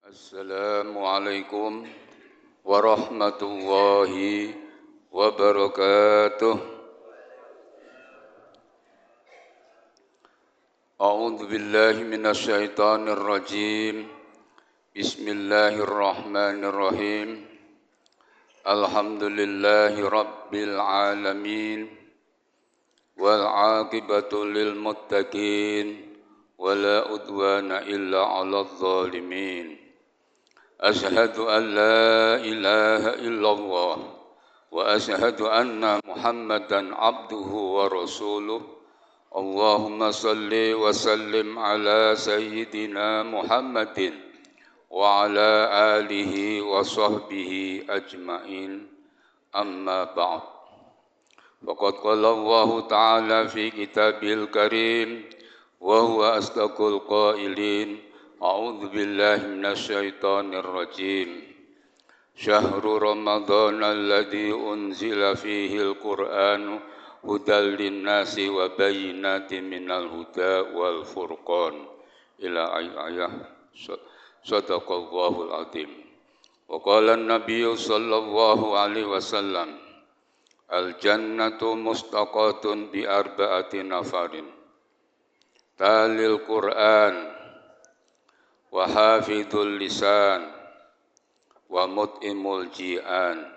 Assalamualaikum warahmatullahi wabarakatuh. A'udzu billahi minasy syaithanir rajim. Bismillahirrahmanirrahim. Alhamdulillahi rabbil alamin. Wal 'aqibatu lil muttaqin. Wala udwana illa 'alal zalimin. Ashhadu an la ilaha illallah wa ashhadu anna Muhammadan abduhu wa rasuluh. Allahumma salli wa sallim ala sayyidina Muhammadin wa ala alihi wa sahbihi ajmain. Amma ba'd. Faqad qala Allah ta'ala fi kitabil karim wa huwa asdaqul qailin. A'udzu billahi minasy syaithanir rajim. Syahrul Ramadan alladzi unzila fihil Qur'an hudal linnasi wa bayyinatin minal huda wal furqan ila ayah. Shadaqallahul azim. Wa qala an-nabiy sallallahu alaihi wasallam al jannatu mustaqatun bi arba'ati nafarin talil Qur'an wa hafidhul lisan wa mut'imul ji'an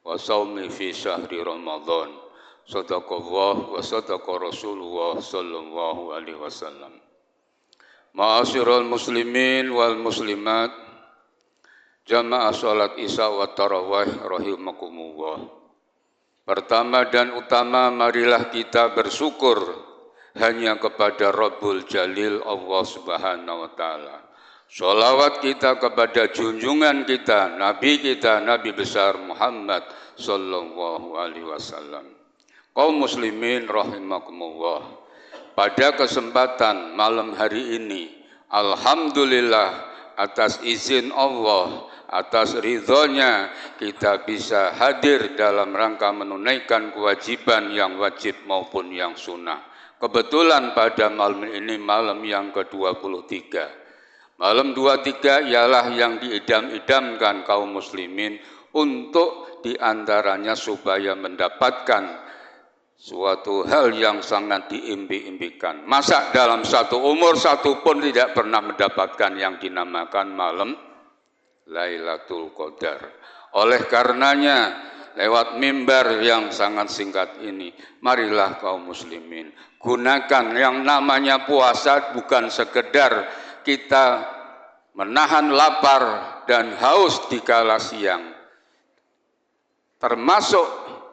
wa saumi fi syahri Ramadan. Sadaqallah wa sadaqa Rasulullah sallallahu alaihi wasallam. Ma'asyiral muslimin wal muslimat, jamaah salat Isya wa tarawih rahimakumullah. Pertama dan utama, marilah kita bersyukur hanya kepada Rabbul Jalil Allah Subhanahu wa taala. Sholawat kita kepada junjungan kita, Nabi besar Muhammad sallallahu alaihi wasallam. Kaum muslimin rahimakumullah. Pada kesempatan malam hari ini, alhamdulillah atas izin Allah, atas ridhonya kita bisa hadir dalam rangka menunaikan kewajiban yang wajib maupun yang sunnah. Kebetulan pada malam ini malam yang ke-23. Malam 23 ialah yang diidam-idamkan kaum muslimin untuk diantaranya supaya mendapatkan suatu hal yang sangat diimpi-impikan. Masa dalam satu umur satu pun tidak pernah mendapatkan yang dinamakan malam Lailatul Qadar. Oleh karenanya, lewat mimbar yang sangat singkat ini, marilah kaum muslimin gunakan yang namanya puasa bukan sekedar kita menahan lapar dan haus di kala siang, termasuk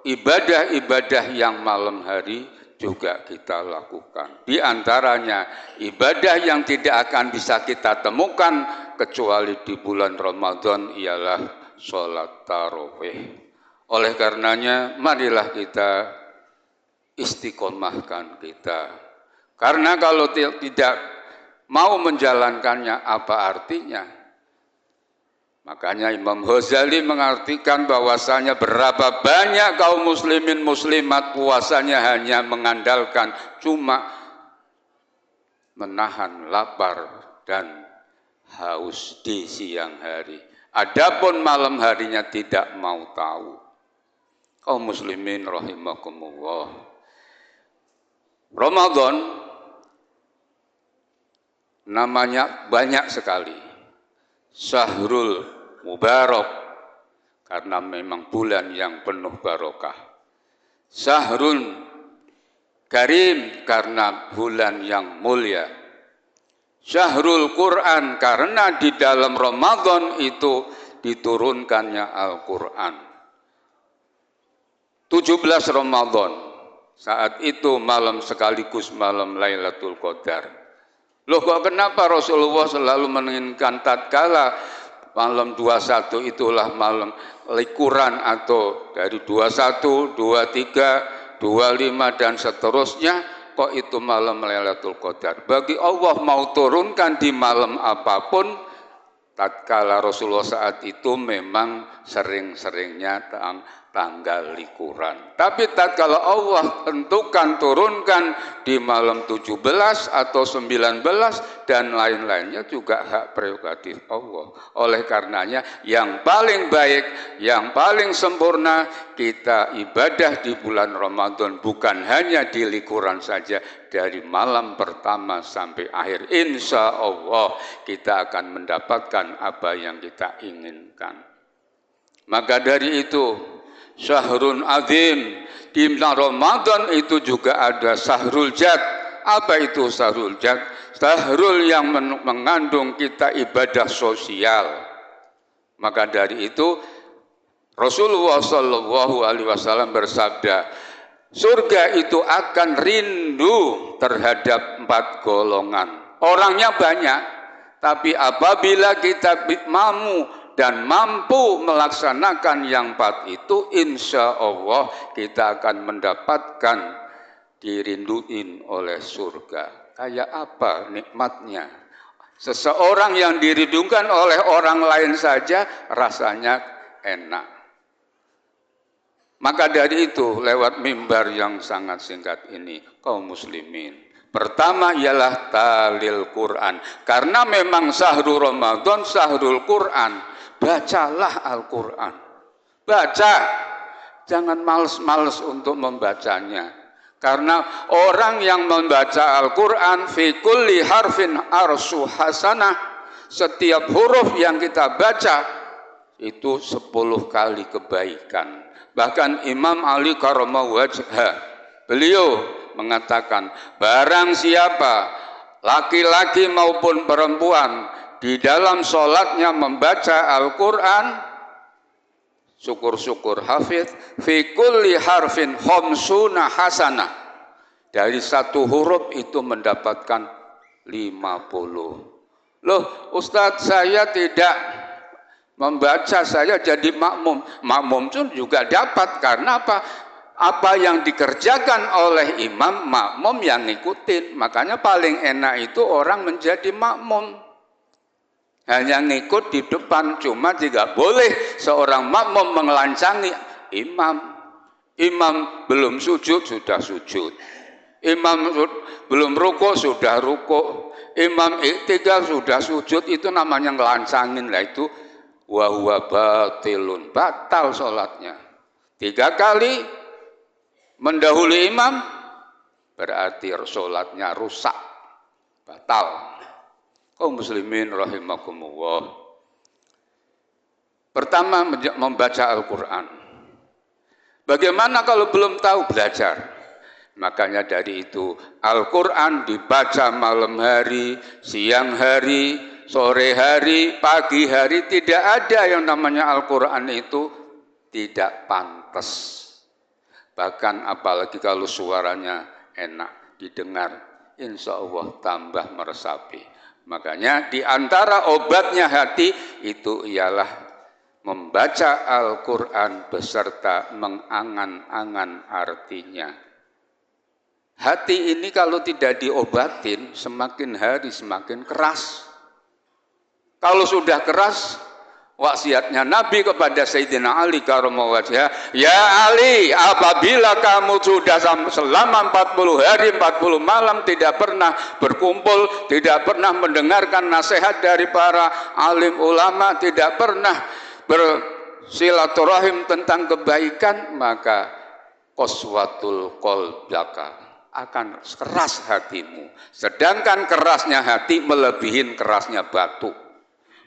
ibadah-ibadah yang malam hari juga kita lakukan. Di antaranya ibadah yang tidak akan bisa kita temukan kecuali di bulan Ramadan ialah sholat tarawih. Oleh karenanya marilah kita istiqomahkan kita. Karena kalau tidak mau menjalankannya apa artinya? Makanya Imam Ghazali mengartikan bahwasanya berapa banyak kaum muslimin muslimat puasanya hanya mengandalkan cuma menahan lapar dan haus di siang hari. Adapun malam harinya tidak mau tahu. Kaum muslimin rahimakumullah. Ramadan namanya banyak sekali. Syahrul Mubarak karena memang bulan yang penuh barokah. Syahrul Karim karena bulan yang mulia. Syahrul Quran karena di dalam Ramadan itu diturunkannya Al-Quran. 17 Ramadan saat itu malam sekaligus malam Lailatul Qadar. Loh kok kenapa Rasulullah selalu menginginkan tatkala malam 21 itulah malam likuran atau dari 21, 23, 25 dan seterusnya, kok itu malam Lailatul Qadar? Bagi Allah mau turunkan di malam apapun, tatkala Rasulullah saat itu memang sering-seringnya tanggal likuran. Tapi tatkala Allah tentukan turunkan di malam 17 atau 19 dan lain-lainnya juga hak prerogatif Allah. Oleh karenanya yang paling baik, yang paling sempurna kita ibadah di bulan Ramadan bukan hanya di likuran saja, dari malam pertama sampai akhir. Insya Allah kita akan mendapatkan apa yang kita inginkan. Maka dari itu Syahrul Azim, di Ramadan itu juga ada Syahrul Jad. Apa itu Syahrul Jad? Syahrul yang mengandung kita ibadah sosial. Maka dari itu Rasulullah Shallallahu Alaihi Wasallam bersabda, surga itu akan rindu terhadap 4 golongan. Orangnya banyak, tapi apabila kita mampu melaksanakan yang 4 itu, insya Allah kita akan mendapatkan dirinduin oleh surga. Kayak apa nikmatnya? Seseorang yang dirindukan oleh orang lain saja rasanya enak. Maka dari itu lewat mimbar yang sangat singkat ini, kaum muslimin, pertama ialah talil Quran. Karena memang syahrul Ramadan, syahrul Quran. Bacalah Al-Quran. Baca. Jangan males-males untuk membacanya. Karena orang yang membaca Al-Quran, fi kulli harfin arsu hasanah. Setiap huruf yang kita baca, itu 10 kali kebaikan. Bahkan Imam Ali Karamahu wajhah, beliau mengatakan, barang siapa, laki-laki maupun perempuan, di dalam sholatnya membaca Al-Quran, syukur-syukur hafidh, fi kulli harfin khamsuna hasanah. Dari 1 huruf itu mendapatkan 50. Loh Ustadz, saya tidak membaca, saya jadi makmum. Makmum pun juga dapat, karena apa? Apa yang dikerjakan oleh imam, makmum yang ngikutin. Makanya paling enak itu orang menjadi makmum. Hanya ngikut di depan, cuma tidak boleh seorang makmum menelanjangi imam. Imam belum sujud, sudah sujud. Imam belum rukuk, sudah rukuk. Imam iktidak, sudah sujud. Itu namanya ngelancangin. Lah itu wa huwa batilun, batal sholatnya. 3 kali mendahului imam, berarti sholatnya rusak, batal. Kaum muslimin rahimakumullah. Pertama, membaca Al-Quran. Bagaimana kalau belum tahu? Belajar. Makanya dari itu Al-Quran dibaca malam hari, siang hari, sore hari, pagi hari. Tidak ada yang namanya Al-Quran itu tidak pantas. Bahkan apalagi kalau suaranya enak didengar, insya Allah tambah meresapi. Makanya di antara obatnya hati itu ialah membaca Al-Quran beserta mengangan-angan artinya. Hati ini kalau tidak diobatin, semakin hari semakin keras. Kalau sudah keras, wasiatnya Nabi kepada Sayyidina Ali karramallahu wajhah, ya Ali, apabila kamu sudah selama 40 hari 40 malam tidak pernah berkumpul, tidak pernah mendengarkan nasihat dari para alim ulama, tidak pernah bersilaturahim tentang kebaikan, maka qaswatul qalbaka, akan keras hatimu. Sedangkan kerasnya hati melebihi kerasnya batu.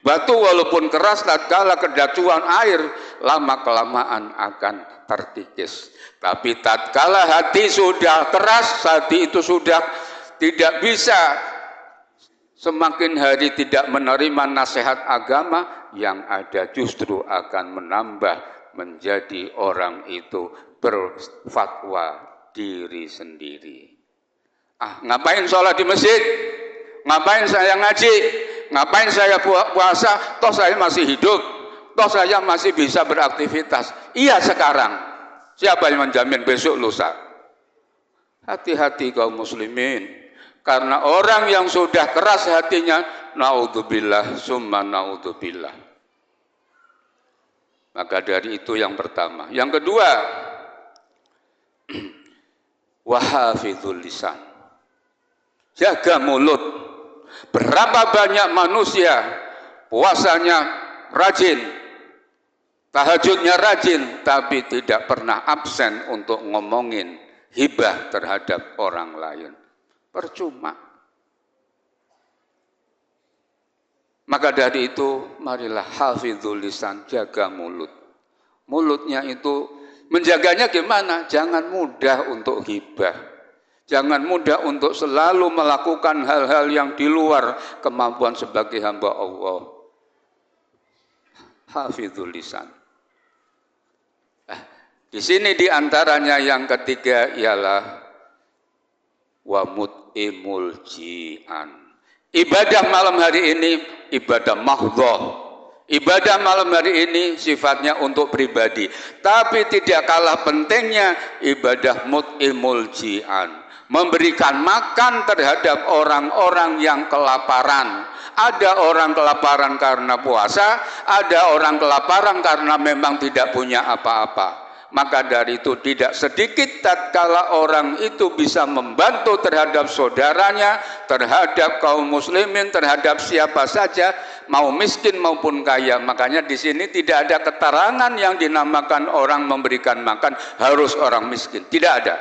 Batu walaupun keras, tatkala kedacuan air, lama-kelamaan akan terkikis. Tapi tatkala hati sudah keras, hati itu sudah tidak bisa, semakin hari tidak menerima nasihat agama, yang ada justru akan menambah menjadi orang itu berfatwa diri sendiri. Ngapain sholat di masjid? Ngapain saya ngaji? Ngapain saya puasa? Toh saya masih hidup, toh saya masih bisa beraktivitas. Iya sekarang, siapa yang menjamin besok lusa? Hati-hati kaum muslimin, karena orang yang sudah keras hatinya, naudzubillah summa naudzubillah. Maka dari itu yang pertama. Yang kedua, wahafizul lisan. Jaga mulut. Berapa banyak manusia puasanya rajin, tahajudnya rajin, tapi tidak pernah absen untuk ngomongin hibah terhadap orang lain. Percuma. Maka dari itu, marilah hafizul lisan, jaga mulut. Mulutnya itu menjaganya gimana? Jangan mudah untuk hibah. Jangan mudah untuk selalu melakukan hal-hal yang di luar kemampuan sebagai hamba Allah. Hafizul lisan. Di sini diantaranya yang ketiga ialah wa mut'imul ji'an. Ibadah malam hari ini ibadah mahdhah. Ibadah malam hari ini sifatnya untuk pribadi, tapi tidak kalah pentingnya ibadah mut'imul ji'an, memberikan makan terhadap orang-orang yang kelaparan. Ada orang kelaparan karena puasa, ada orang kelaparan karena memang tidak punya apa-apa. Maka dari itu tidak sedikit tatkala orang itu bisa membantu terhadap saudaranya, terhadap kaum muslimin, terhadap siapa saja, mau miskin maupun kaya. Makanya di sini tidak ada keterangan yang dinamakan orang memberikan makan harus orang miskin. Tidak ada.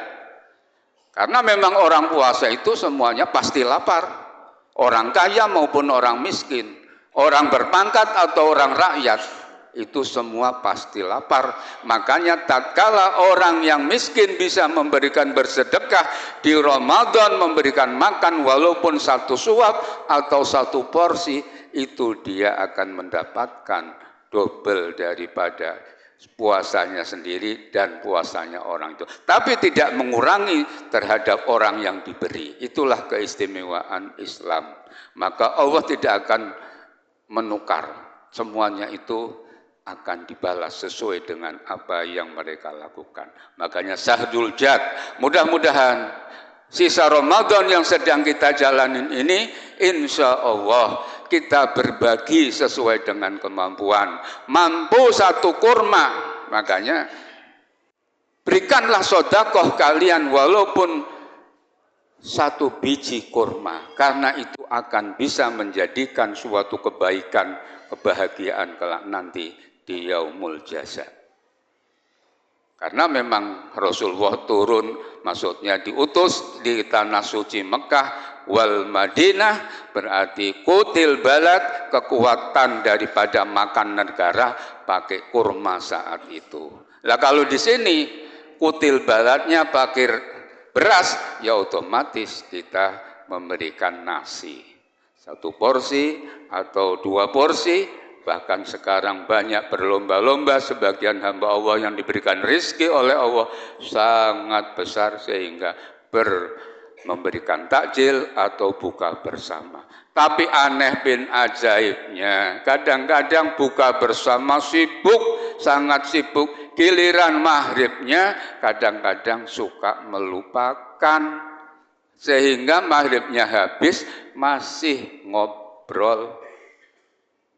Karena memang orang puasa itu semuanya pasti lapar. Orang kaya maupun orang miskin, orang berpangkat atau orang rakyat, itu semua pasti lapar. Makanya tatkala orang yang miskin bisa memberikan bersedekah di Ramadan, memberikan makan walaupun satu suap atau satu porsi, itu dia akan mendapatkan double daripada puasanya sendiri dan puasanya orang itu. Tapi tidak mengurangi terhadap orang yang diberi. Itulah keistimewaan Islam. Maka Allah tidak akan menukar. Semuanya itu akan dibalas sesuai dengan apa yang mereka lakukan. Makanya Sahdul Jad, mudah-mudahan sisa Ramadan yang sedang kita jalanin ini, insya Allah kita berbagi sesuai dengan kemampuan. Mampu satu kurma, makanya berikanlah sedekah kalian walaupun satu biji kurma, karena itu akan bisa menjadikan suatu kebaikan, kebahagiaan kelak nanti di yaumul jaza. Karena memang Rasulullah turun, maksudnya diutus di tanah suci Mekah wal Madinah, berarti kutil balad, kekuatan daripada makan negara pakai kurma saat itu. Lah kalau di sini kutil baladnya pakai beras, ya otomatis kita memberikan nasi. Satu porsi atau dua porsi. Bahkan sekarang banyak berlomba-lomba, sebagian hamba Allah yang diberikan rezeki oleh Allah sangat besar sehingga memberikan takjil atau buka bersama. Tapi aneh bin ajaibnya, kadang-kadang buka bersama sibuk, sangat sibuk, giliran maghribnya kadang-kadang suka melupakan, sehingga maghribnya habis masih ngobrol.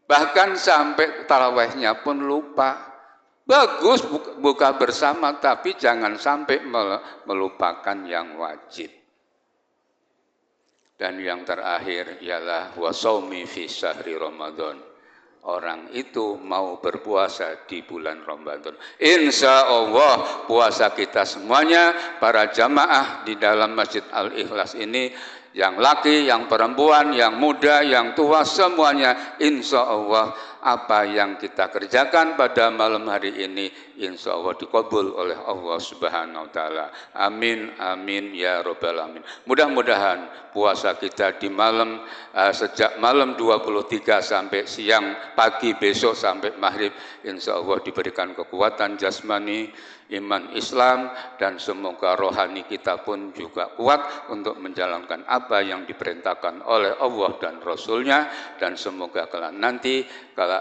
Bahkan sampai tarawihnya pun lupa. Bagus buka bersama, tapi jangan sampai melupakan yang wajib. Dan yang terakhir ialah wasaumi fi syahri Ramadan. Orang itu mau berpuasa di bulan Ramadan. Insya Allah puasa kita semuanya, para jamaah di dalam Masjid Al-Ikhlas ini, yang laki, yang perempuan, yang muda, yang tua, semuanya insya Allah apa yang kita kerjakan pada malam hari ini insya Allah dikabul oleh Allah Subhanahu wa Ta'ala. Amin, amin ya Rabbal alamin. Mudah-mudahan puasa kita di malam sejak malam 23 sampai siang, pagi besok sampai maghrib, insya Allah diberikan kekuatan jasmani, iman Islam, dan semoga rohani kita pun juga kuat untuk menjalankan apa yang diperintahkan oleh Allah dan Rasulnya, dan semoga kelak nanti kalau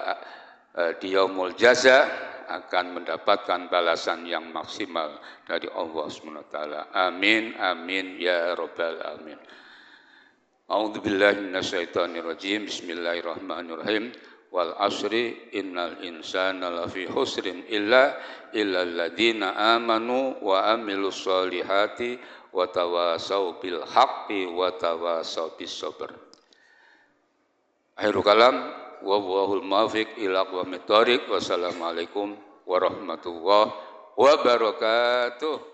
di yaumul jaza akan mendapatkan balasan yang maksimal dari Allah SWT. Amin, amin ya Rabbal alamin. A'udzubillahi minasyaitonirrajim. Bismillahirrahmanirrahim. wal asri innal insana lafi husrin illa alladziina amanu wa amilus solihati wa tawasau bil haqqi wa tawasau bis sabr. Akhirul kalam wallahul muwaffiq ila aqwamit thoriq. Wassalamualaikum warahmatullahi wabarakatuh.